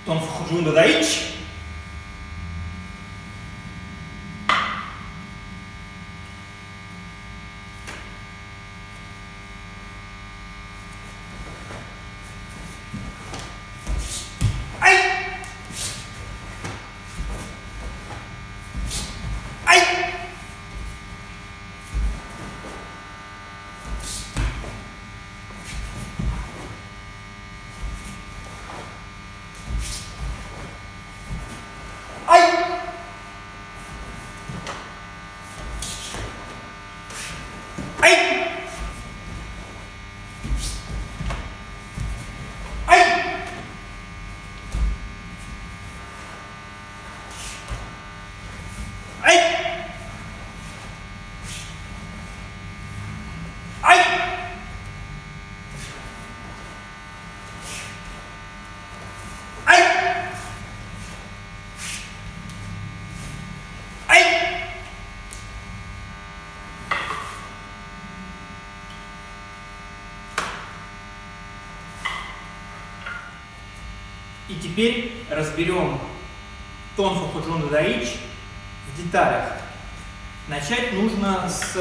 Тон фухуджунда даич. И теперь разберем тон фухуджунда даич в деталях. Начать нужно с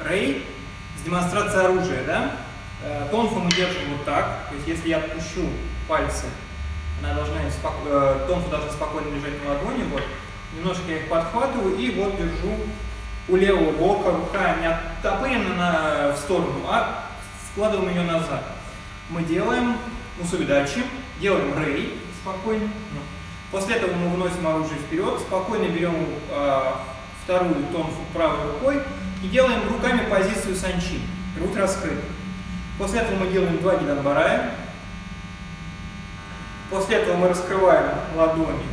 рей, с демонстрации оружия, да? Тонфу мы держим вот так, то есть если я отпущу пальцы, тонфу должна спокойно лежать на ладони, вот. Немножко я их подхватываю и вот держу у левого бока, рука не оттопырена в сторону, а складываем ее назад. Мы делаем мусубидачи, делаем рей спокойно. После этого мы выносим оружие вперед, спокойно берем вторую тонфу правой рукой и делаем руками позицию санчин, грудь раскрыта. После этого мы делаем 2 гиданбарая. После этого мы раскрываем ладони,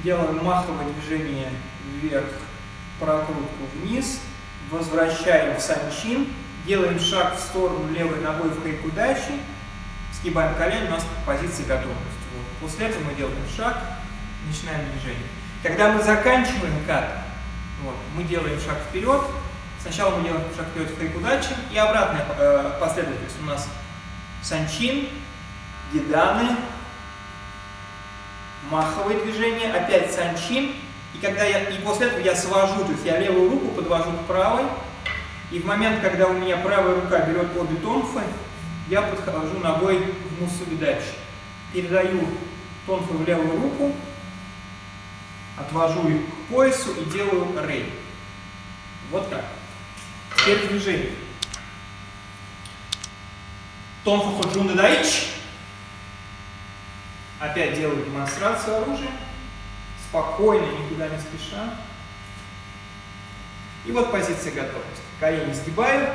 делаем маховое движение вверх, прокрутку вниз, возвращаем в санчин, делаем шаг в сторону левой ногой в хайкудачи, сгибаем колени, у нас позиция готовности. Вот. После этого мы делаем шаг, начинаем движение. Когда мы заканчиваем кат, вот, мы делаем шаг вперед. Сначала мы делаем шаг вперед в хайкудачи и обратная последовательность. У нас санчин, гиданы, маховые движения, опять санчин. И после этого я свожу, то есть я левую руку подвожу к правой. И в момент, когда у меня правая рука берет обе тонфы, я подхожу ногой в мусубидачи. Передаю тонфу в левую руку, отвожу их к поясу и делаю рей. Вот так. Теперь движение. Тон фухуджунда даич. Опять делаю демонстрацию оружия. Спокойно, никуда не спеша. И вот позиция готовности. Колени сгибаю.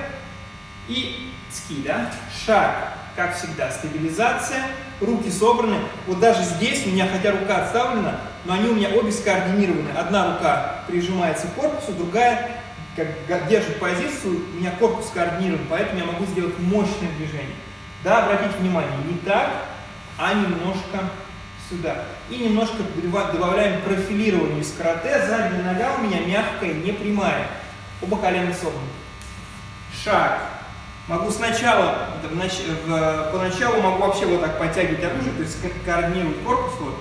И ски, да? Шаг, как всегда, стабилизация. Руки собраны. Вот даже здесь у меня, хотя рука отставлена, но они у меня обе скоординированы. Одна рука прижимается к корпусу, другая как держит позицию, у меня корпус скоординирован, поэтому я могу сделать мощное движение. Да, обратите внимание, не так, а немножко сюда. И немножко добавляем профилирование из карате. Задняя нога у меня мягкая, не прямая. Оба колена согнуты. Шаг. Могу сначала, поначалу могу вообще вот так подтягивать оружие, то есть координировать корпус. Вот.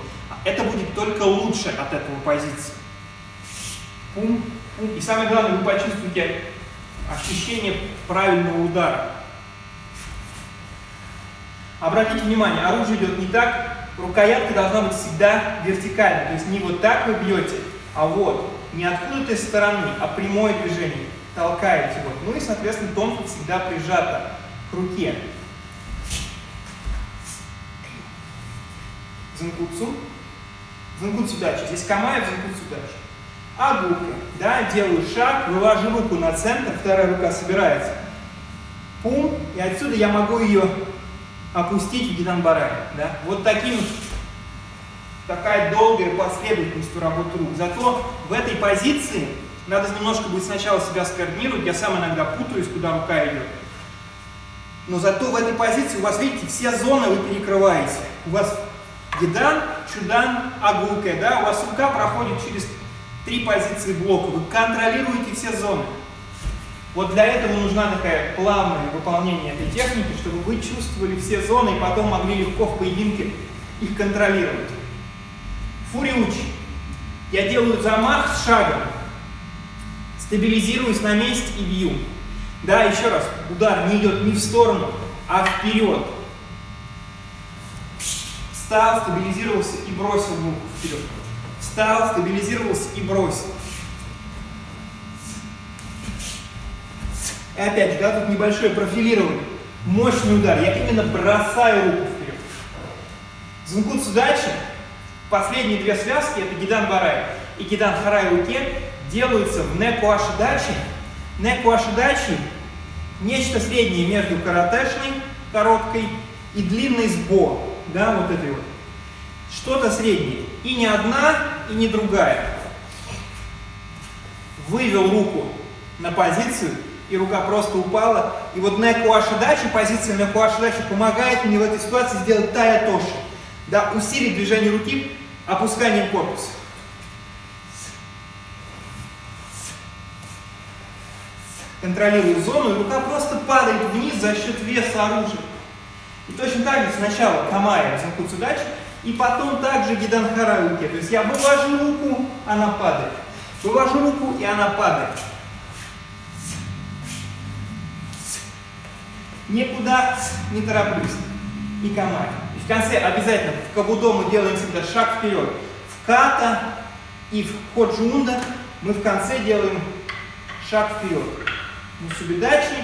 Это будет только лучше от этого позиции. Пум. И самое главное, вы почувствуете ощущение правильного удара. Обратите внимание, оружие идет не так, рукоятка должна быть всегда вертикальной. То есть не вот так вы бьете, а вот, не откуда-то из стороны, а прямое движение. Толкаете вот. Ну и, соответственно, тонфа всегда прижата к руке. Занкуцу. Занкуцу дачи. Здесь камая, занкуцу дачи. Агука, да, делаю шаг, вывожу руку на центр, вторая рука собирается. Пум, и отсюда я могу ее опустить в гиданбарай, да. Вот такая долгая последовательность у работы рук. Зато в этой позиции надо немножко будет сначала себя скоординировать, я сам иногда путаюсь, куда рука идет. Но зато в этой позиции у вас, видите, все зоны вы перекрываете. У вас гидан, чудан, агука, да, у вас рука проходит через 3 позиции блока, вы контролируете все зоны. Вот для этого нужна такая плавное выполнение этой техники, чтобы вы чувствовали все зоны и потом могли легко в поединке их контролировать. Фуриучи. Я делаю замах с шагом, стабилизируюсь на месте и бью. Да, еще раз, удар не идет не в сторону, а вперед. Встал, стабилизировался и бросил руку вперед. Встал, стабилизировался и бросил. И опять же, да, тут небольшое профилирование. Мощный удар. Я именно бросаю руку вперед. Зункуцу дачи, последние две связки, это гидан барай и гидан харай в руке, делаются в неку ашидачи. Неку ашидачи — нечто среднее между каратэшной, короткой, и длинной с бо. Да, вот этой вот. Что-то среднее. И не одна, и не другая. Вывел руку на позицию, и рука просто упала. И вот неку ашидачи, позиция неку ашидачи помогает мне в этой ситуации сделать тая тоши. Да, усилить движение руки опусканием корпуса. Контролирую зону, и рука просто падает вниз за счет веса оружия. И точно так же сначала камая в зункуцу дачи, и потом также гидан харай в руке. То есть я вывожу руку, она падает. Вывожу руку, и она падает. Никуда не тороплюсь. И камай. И в конце обязательно в кабудо мы делаем всегда шаг вперед. В ката и в ходжунда мы в конце делаем шаг вперед. Мусубидачи